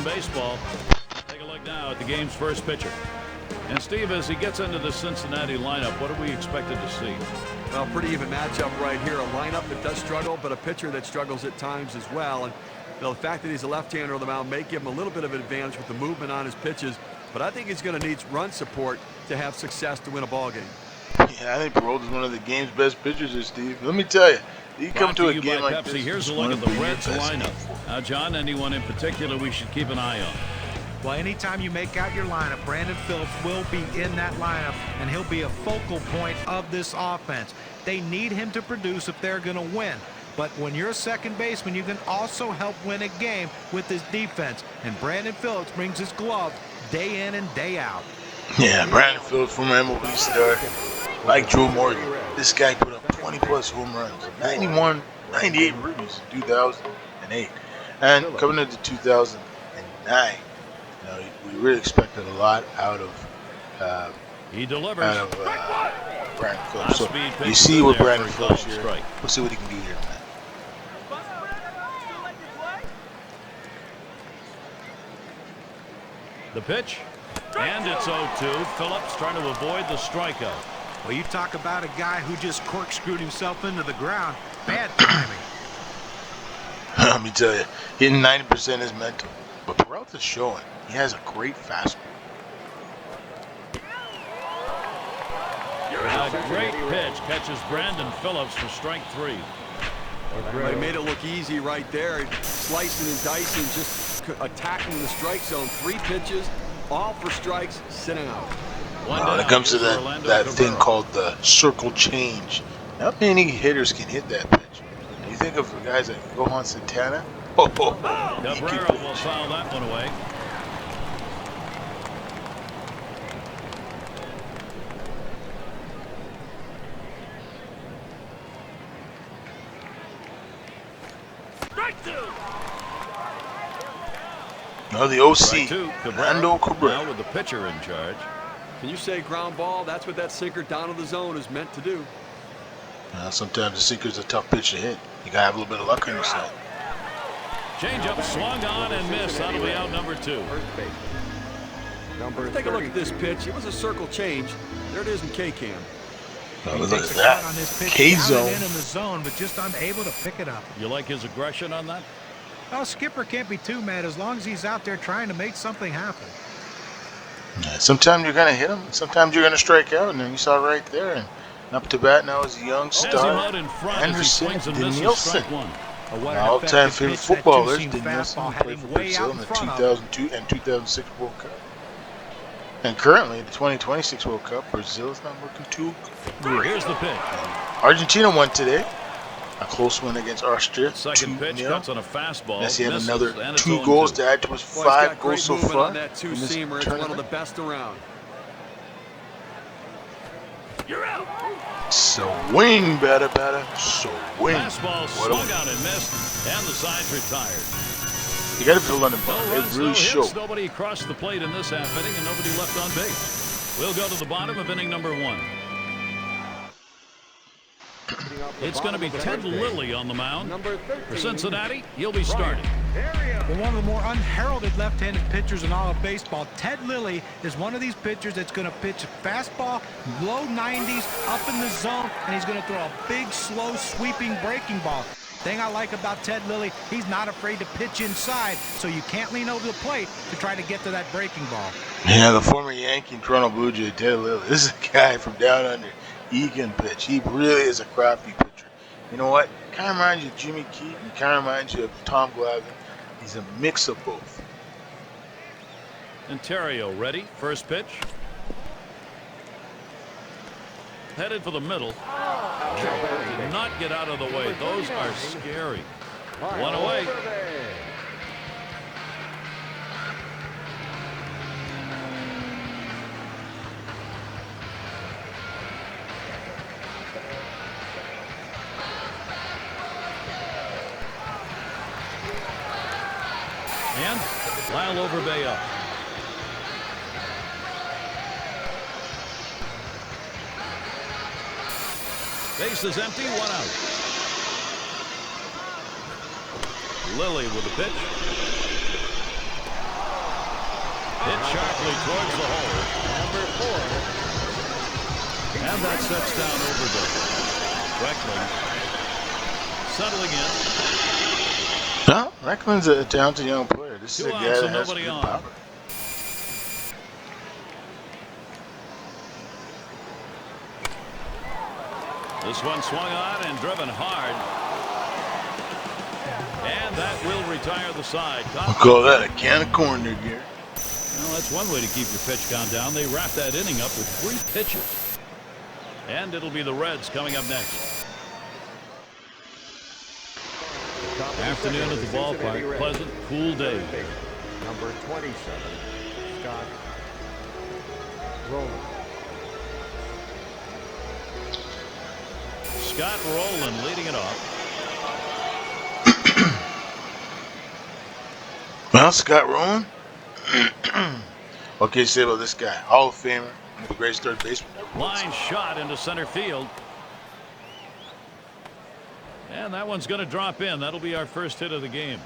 in baseball. Take a look now at the game's first pitcher. And Steve, as he gets into the Cincinnati lineup, what are we expected to see? Well, pretty even matchup right here. A lineup that does struggle, but a pitcher that struggles at times as well. And the fact that he's a left-hander on the mound may give him a little bit of an advantage with the movement on his pitches. But I think he's going to need run support to have success to win a ball game. Yeah, I think Peralta's one of the game's best pitchers here, Steve. Let me tell you, you come to a game like Pepsi. this. Here's a look at the Reds lineup. Now, John, anyone in particular we should keep an eye on? Well, anytime you make out your lineup, Brandon Phillips will be in that lineup, and he'll be a focal point of this offense. They need him to produce if they're going to win. But when you're a second baseman, you can also help win a game with his defense. And Brandon Phillips brings his glove day in and day out. Yeah, Brandon Phillips, former MLB star, like Joe Morgan. This guy put up 20-plus home runs, 91, 98 ribbies in 2008. And coming into 2009, we really expected a lot out of he delivers. Brandon Phillips. So you see what Brandon Phillips here. We'll see what he can do here tonight. The pitch, and it's 0-2. Phillips trying to avoid the strikeout. Well, you talk about a guy who just corkscrewed himself into the ground. Bad timing. Let me tell you, hitting 90% is mental. But Peralta's showing he has a great fastball. A great pitch catches Brandon Phillips for strike 3. They made it look easy right there. Slicing and dicing, just attacking the strike zone. 3 pitches, all for strikes, sitting out. When it comes to that thing called the circle change, not many hitters can hit that pitch. You think of guys like Johan Santana. Cabrera will foul that one away. No, the OC, Fernando Cabrera. Now with the pitcher in charge. Can you say ground ball? That's what that sinker down to the zone is meant to do. Sometimes the sinker's a tough pitch to hit. You gotta have a little bit of luck on your side. Change up, swung on and missed. That'll be out number 2. Take a look at this pitch. It was a circle change. There it is in K-Cam. Oh, look at that. K-zone. In the zone, but just unable to pick it up. You like his aggression on that? Well, Skipper can't be too mad as long as he's out there trying to make something happen. Yeah, sometimes you're going to hit him. Sometimes you're going to strike out. And then you saw right there. And up to bat now is a young star, Anderson Danielson. All-time favorite footballers. Danielson played for Brazil in the 2002 and 2006 World Cup. And currently, the 2026 World Cup, Brazil is not looking too great. Here's the pitch. Argentina won today. A close one against Austria. Second pitch cuts on a fast-ball. Messi had another 2 goals to add to his 5 goals so far. On that two-seamer, it's one of the best around. You're out. Swing, batter. Swing. Fastball swung out and missed, and the side's retired. You got to build on the ball. No It runs, really no showed. hits, nobody crossed the plate in this half inning, and nobody left on base. We'll go to the bottom of inning number 1. It's going to be Ted Lilly on the mound. For Cincinnati, he'll be starting. Well, one of the more unheralded left-handed pitchers in all of baseball, Ted Lilly is one of these pitchers that's going to pitch fastball, low 90s, up in the zone, and he's going to throw a big, slow, sweeping breaking ball. Thing I like about Ted Lilly, he's not afraid to pitch inside, so you can't lean over the plate to try to get to that breaking ball. Yeah, the former Yankee and Toronto Blue Jay, Ted Lilly. This is a guy from down under. He can pitch. He really is a crafty pitcher. You know what? Kind of reminds you of Jimmy Keaton. Kind of reminds you of Tom Glavine. He's a mix of both. Ontario ready. First pitch. Headed for the middle. Did not get out of the way. Those are scary. One away. And Lyle Overbay up. Base is empty, 1 out. Lilly with the pitch. Hit sharply towards the hole. Number 4. And that sets down over the Reckling. Settling in. No, Recklin's a talented young player. This is a guy that has good power. This one swung on and driven hard. And that will retire the side. We'll call that a can of corn there, Gary. Well, that's one way to keep your pitch count down. They wrap that inning up with 3 pitches. And it'll be the Reds coming up next. Afternoon at the ballpark. Pleasant, cool day. Number 27, Scott Rowland. Scott Rowland leading it off. Well, Scott Rowland. What can you say about this guy? Hall of Famer, one of the greatest third basemen ever. Line shot into center field. And that one's going to drop in. That'll be our first hit of the game.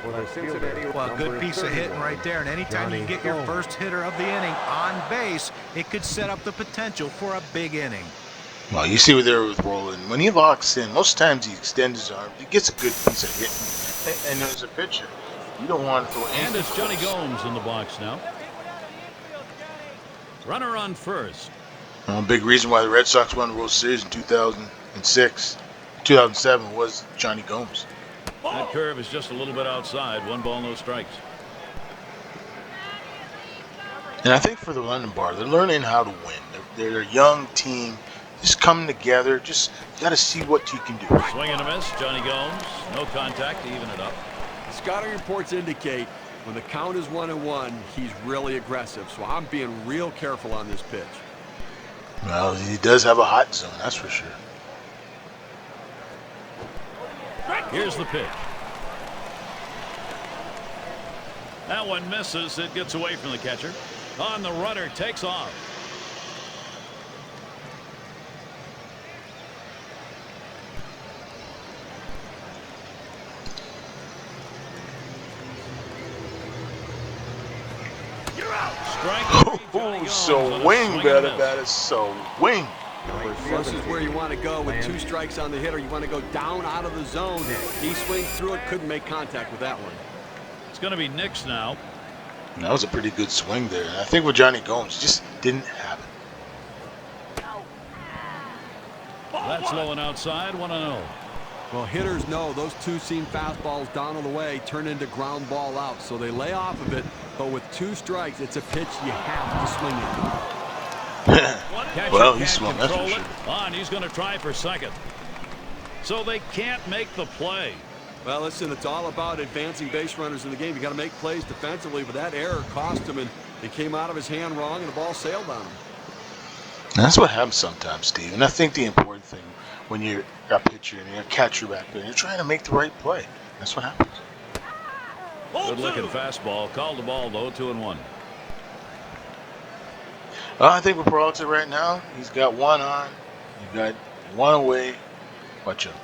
Well, a good piece of hitting right there. And anytime you get your first hitter of the inning on base, it could set up the potential for a big inning. Well, you see what there with Rowland. When he locks in, most times he extends his arm. He gets a good piece of hitting. And as a pitcher, you don't want to throw anything. And it's Johnny Gomes in the box now. Runner on first. A big reason why the Red Sox won the World Series in 2006, 2007 was Johnny Gomes. That curve is just a little bit outside. 1 ball, no strikes. And I think for the London Bar, they're learning how to win. They're a young team, just coming together. Just got to see what you can do. Swing and a miss. Johnny Gomes. No contact to even it up. The scouting reports indicate when the count is 1-1, he's really aggressive. So I'm being real careful on this pitch. Well, he does have a hot zone, that's for sure. Here's the pitch. That one misses. It gets away from the catcher. On the runner, takes off. Oh, so wing, better, so wing. This is where you want to go with 2 strikes on the hitter. You want to go down out of the zone. He swings through it, couldn't make contact with that one. It's going to be Nix now. That was a pretty good swing there. And I think with Johnny Gomes, just didn't have it. That's low and outside, 1-0. Well, hitters know those 2-seam fastballs down on the way turn into ground ball out. So they lay off of it, but with 2 strikes, it's a pitch you have to swing it. Well, he swung, that's for sure. On, he's going to try for second. So they can't make the play. Well, listen, it's all about advancing base runners in the game. You got to make plays defensively, but that error cost him, and it came out of his hand wrong, and the ball sailed on him. That's what happens sometimes, Steve. And I think the important thing when you're a pitcher and you're a catcher back there, you're trying to make the right play. That's what happens. Good-looking fastball. Called the ball, though, 2-1. I think with Peralta right now, he's got 1 on. He's got 1 away. Watch out.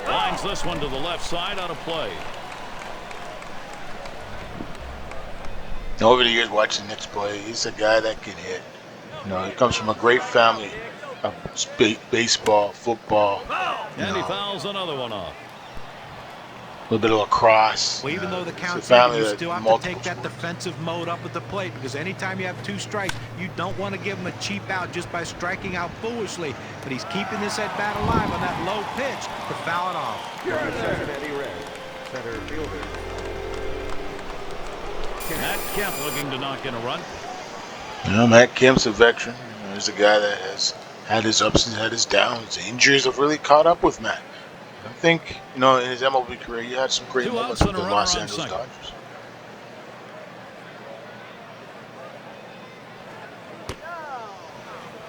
Lines this one to the left side, out of play. Over the years watching Nix play, he's a guy that can hit. You know, he comes from a great family of baseball, football. And he fouls another one off. A little bit of lacrosse. Well, even though the count's family, you still have to take that defensive mode up at the plate, because anytime you have 2 strikes, you don't want to give him a cheap out just by striking out foolishly. But he's keeping this at bat alive on that low pitch to foul it off. Cincinnati Reds, center fielder. Matt Kemp looking to knock in a run. You know, Matt Kemp's a veteran. He's a guy that has had his ups and had his downs. Injuries have really caught up with Matt. I think, you know, in his MLB career, he had some great moments with the Los Angeles Dodgers.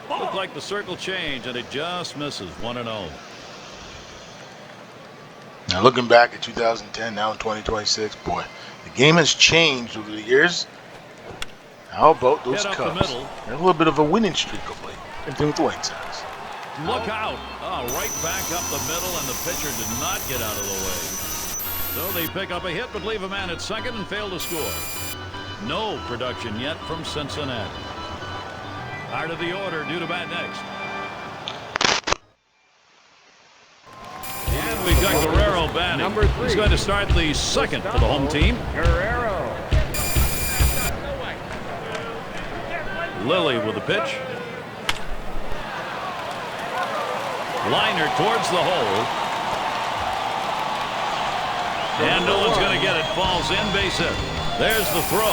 Looked like the circle changed, and it just misses. 1-0. Now, looking back at 2010, now in 2026, boy, the game has changed over the years. How about those Cubs? They're a little bit of a winning streak of late. Same thing with the White Sox. Look out. Oh, right back up the middle, and the pitcher did not get out of the way. So they pick up a hit but leave a man at second and fail to score. No production yet from Cincinnati. Out of the order, due to bat next. And we've got Guerrero batting. Number 3. He's going to start the second for the home team. Guerrero. Lilly with the pitch. Liner towards the hole. And no one's going to get it. Falls in, base hit. There's the throw.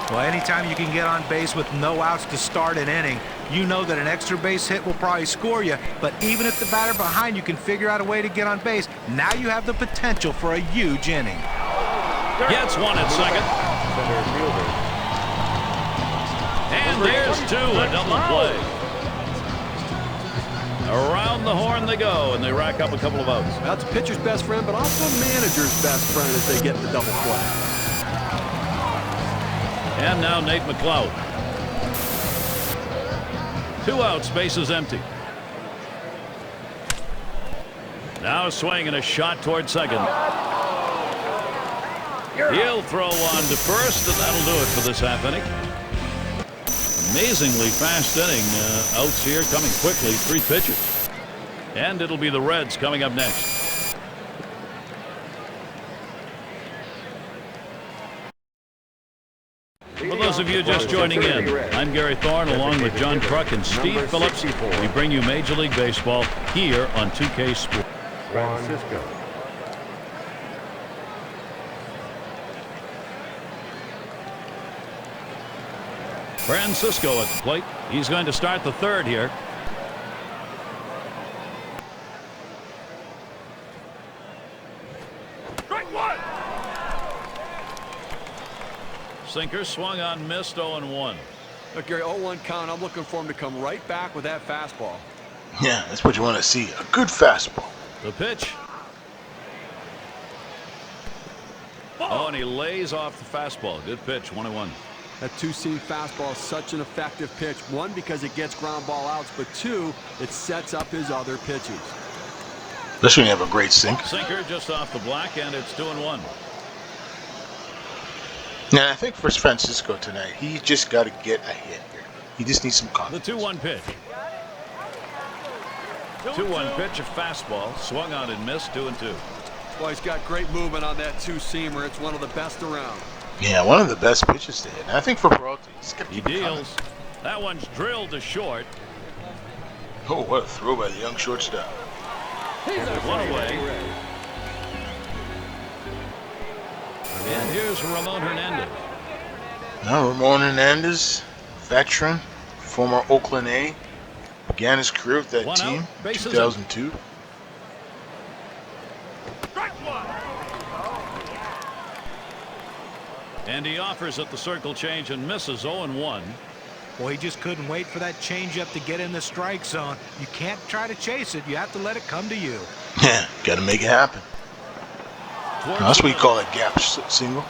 Well, anytime you can get on base with no outs to start an inning, you know that an extra base hit will probably score you. But even if the batter behind you can figure out a way to get on base, now you have the potential for a huge inning. Gets one at second. Center fielder. And there's two, a double play. Around the horn they go, and they rack up a couple of outs. That's a pitcher's best friend, but also manager's best friend as they get the double play. And now Nate McLeod. 2 outs, base is empty. Now a swing and a shot toward second. He'll throw on to first, and that'll do it for this half inning. Amazingly fast inning. Outs here coming quickly. 3 pitches. And it'll be the Reds coming up next. For those of you just joining in, I'm Gary Thorne along with John Kruk and Steve Phillips. We bring you Major League Baseball here on 2K Sports. Francisco. Francisco at the plate. He's going to start the third here. Strike one. Sinker swung on, missed. 0-1. Look, Gary, 0-1 count. I'm looking for him to come right back with that fastball. Yeah, that's what you want to see. A good fastball. The pitch. Oh, and he lays off the fastball. Good pitch. 1-1. That 2-seam fastball is such an effective pitch. 1, because it gets ground ball outs, but 2, it sets up his other pitches. Especially when you have a great sink. Sinker just off the black, and it's 2-1. And I think for Francisco tonight, he just got to get a hit here. He just needs some The confidence. 2-1 pitch. 2-1 pitch, a fastball. Swung on and missed. 2-2. Well, he's got great movement on that 2-seamer. It's one of the best around. Yeah, one of the best pitches to hit. And I think for Peralta, he's got to He keep it coming. deals. That one's drilled to short. Oh, what a throw by the young shortstop. One away. And here's Ramon Hernandez. Now Ramon Hernandez, veteran, former Oakland A, began his career with that One team out, in bases 2002. And he offers at the circle change and misses. 0-1. Well, he just couldn't wait for that changeup to get in the strike zone. You can't try to chase it. You have to let it come to you. Yeah, got to make it happen. Towards That's the what you middle. call a gap single.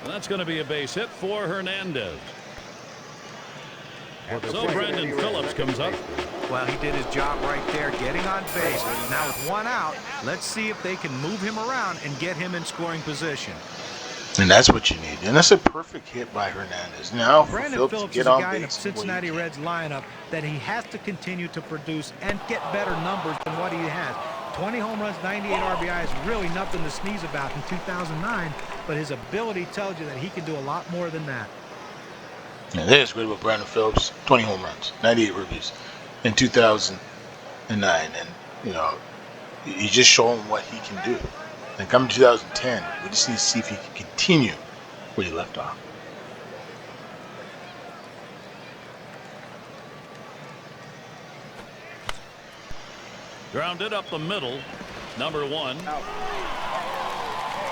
And that's going to be a base hit for Hernandez. So Brandon Phillips comes up. Well, he did his job right there, getting on base. Now with 1 out, let's see if they can move him around and get him in scoring position. And that's what you need. And that's a perfect hit by Hernandez. Now for Brandon Phillips to Phillips get is a on guy in the base. Cincinnati Reds lineup that he has to continue to produce and get better numbers than what he has. 20 home runs, 98 RBI is really nothing to sneeze about in 2009, but his ability tells you that he can do a lot more than that. Yeah, that's great about Brandon Phillips. 20 home runs, 98 ribbies in 2009. And, you know, he's just showing what he can do. And coming 2010, we just need to see if he can continue where he left off. Grounded up the middle. Number 1.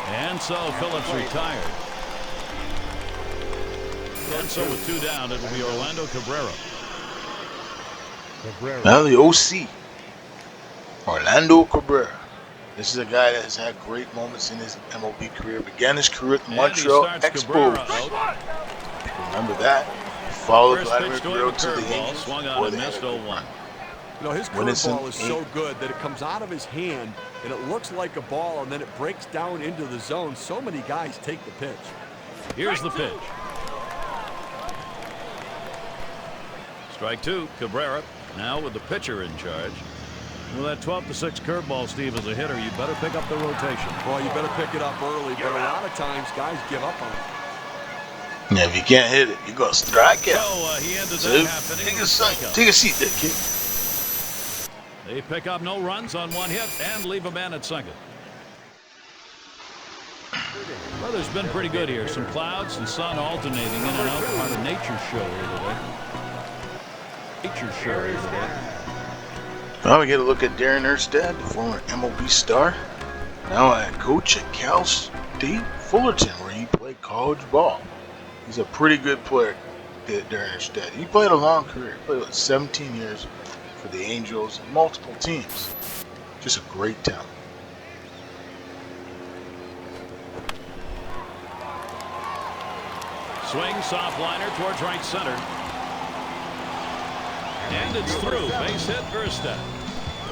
And so Phillips retired. And so with 2 down, it will be Orlando Cabrera. Now the OC, Orlando Cabrera. This is a guy that has had great moments in his MLB career. Began his career at the Montreal Expos. Remember that. Followed First Vladimir pitch to him, Guerrero a to the curveball, Yankees swung on before and they had missed. a good 0-1. run. You know, his when it's curveball is so good that it comes out of his hand and it looks like a ball and then it breaks down into the zone. So many guys take the pitch. Here's the pitch. Strike two, Cabrera. Now with the pitcher in charge. With that 12-6 curveball, Steve, as a hitter, you better pick up the rotation. Well, you better pick it up early, but a lot of times guys give up on it. Yeah, if you can't hit it, you're going to strike out. So he ended So that half inning. take a seat there, kid. They pick up no runs on one hit and leave a man at second. Weather's been pretty good here. Some clouds and sun alternating in and out. Part of nature's show here today. Nature's show here today. Well, we get a look at Darren Erstad, the former MLB star. Now a coach at Cal State Fullerton, where he played college ball. He's a pretty good player, Darren Erstad. He played a long career. He played 17 years for the Angels and multiple teams. Just a great talent. Swing, soft liner towards right center. And it's through. Base hit, Erstad.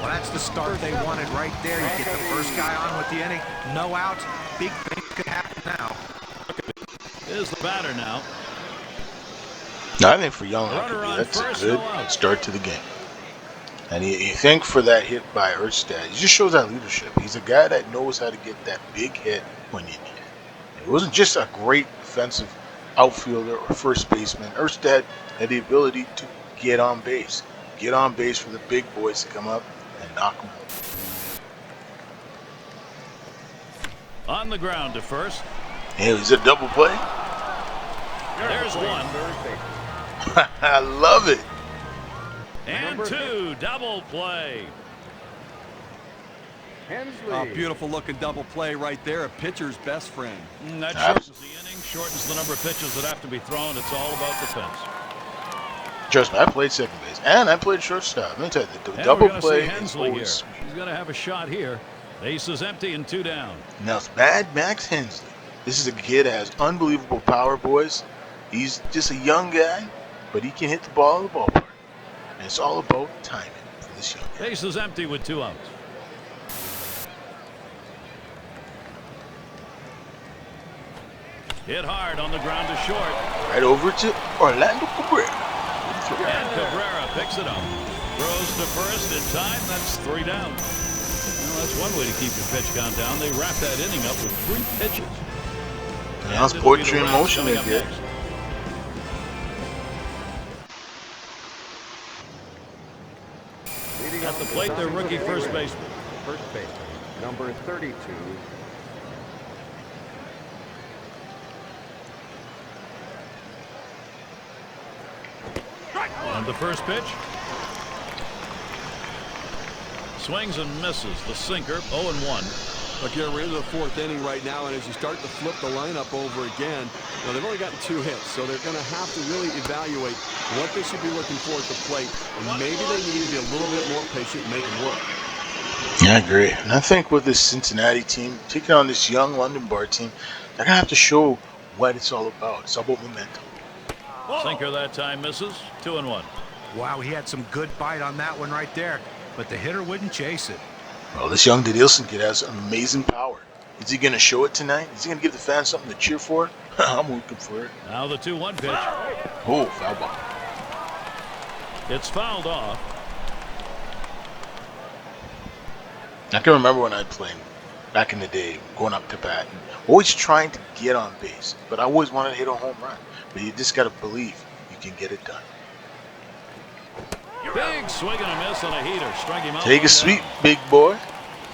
Well, that's the start they wanted right there. You get the first guy on with the inning. No outs. Big thing could happen now. Is the batter now. Now, I think for Young, that's a good start to the game. And you think for that hit by Erstad, he just shows that leadership. He's a guy that knows how to get that big hit when you need it. It wasn't just a great defensive outfielder or first baseman. Erstad had the ability to get on base for the big boys to come up and knock them out. On the ground to first. Hey, is it a double play? There's one. I love it. And two, double play. Hensley. A beautiful looking double play right there. A pitcher's best friend. That shortens the inning, shortens the number of pitches that have to be thrown. It's all about defense. Trust me, I played second base and I played shortstop. Let me tell you, the double play is always sweet. He's going to have a shot here. Base is empty and two down. Now it's Mad Max Hensley. This is a kid that has unbelievable power, boys. He's just a young guy, but he can hit the ball in the ballpark. And it's all about timing for this young guy. Base is empty with 2 outs. Hit hard on the ground to short. Right over to Orlando Cabrera. And Cabrera picks it up. Throws to first in time. That's 3 down. Well, that's one way to keep your pitch count down. They wrap that inning up with 3 pitches. Now it's poetry in motion they get. At the plate, their rookie first baseman. First baseman, number 32. On the first pitch. Swings and misses. The sinker, 0-1. Look here, we're into the 4th inning right now, and as you start to flip the lineup over again, they've only gotten 2 hits, so they're going to have to really evaluate what they should be looking for at the plate, and maybe they need to be a little bit more patient and make it work. Yeah, I agree. And I think with this Cincinnati team, taking on this young London Bar team, they're going to have to show what it's all about. It's all about momentum. Sinker that time misses. 2-1. Wow, he had some good bite on that one right there, but the hitter wouldn't chase it. Well, this young Didilson kid has amazing power. Is he going to show it tonight? Is he going to give the fans something to cheer for? I'm looking for it. Now the 2-1 pitch. Oh, foul ball. It's fouled off. I can remember when I played back in the day, going up to bat, and always trying to get on base. But I always wanted to hit a home run. But you just got to believe you can get it done. Big swing and a miss on a heater. Strike him out. Take a sweep, big boy.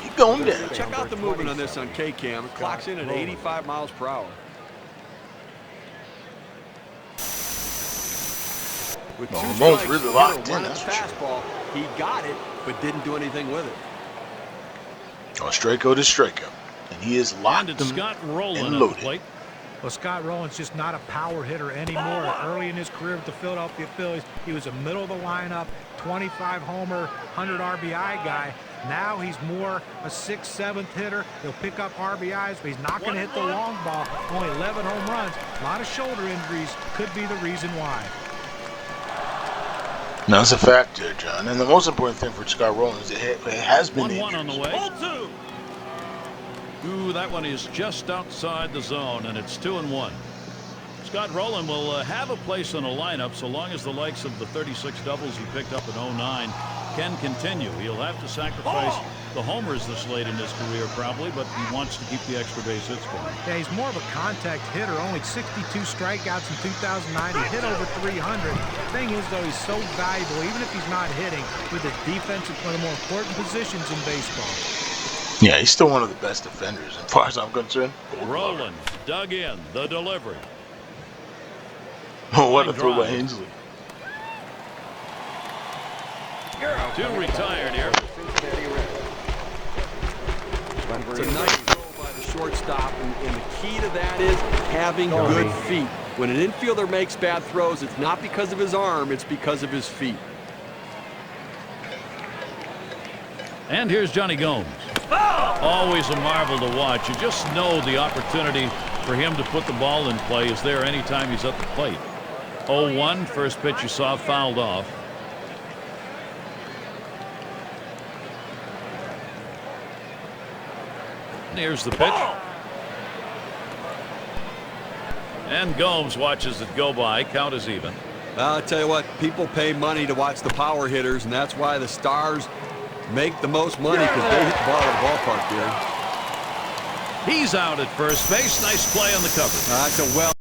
You're going down. Check out the movement on this on K-Cam. It clocks in at 85 miles per hour. With 2 strikes, really locked in, one that's for fastball. He got it, but didn't do anything with it. Oh, strikeout is strikeout. And he is locked And it's Scott Rowland and at the loaded. plate. Well, Scott Rowland's just not a power hitter anymore. Early in his career with the Philadelphia Phillies, he was a middle of the lineup, 25 homer, 100 RBI guy. Now he's more a 6th, 7th hitter. He'll pick up RBIs, but he's not going to hit the long ball. Only 11 home runs. A lot of shoulder injuries could be the reason why. No, it's a fact there, John. And the most important thing for Scott Rowland is it has been 1-1 on the way. Ooh, that one is just outside the zone, and it's 2-1. Scott Rowland will have a place in a lineup so long as the likes of the 36 doubles he picked up in 09 can continue. He'll have to sacrifice the homers this late in his career probably, but he wants to keep the extra base hits going. Yeah, he's more of a contact hitter. Only 62 strikeouts in 2009. He hit over 300. The thing is, though, he's so valuable, even if he's not hitting, with his defense at one of the more important positions in baseball. Yeah, he's still one of the best defenders as far as I'm concerned. Rowland dug in the delivery. Oh, what a throw by Hensley. Two retired here. It's a nice throw by the shortstop, and the key to that is having good feet. When an infielder makes bad throws, it's not because of his arm, it's because of his feet. And here's Johnny Gomes. Always a marvel to watch. You just know the opportunity for him to put the ball in play is there anytime he's at the plate. 0-1, first pitch you saw fouled off. And here's the pitch. And Gomes watches it go by. Count is even. I'll tell you what, people pay money to watch the power hitters, and that's why the stars make the most money, because they hit the ball at the ballpark here. He's out at first base. Nice play on the cover. That's a well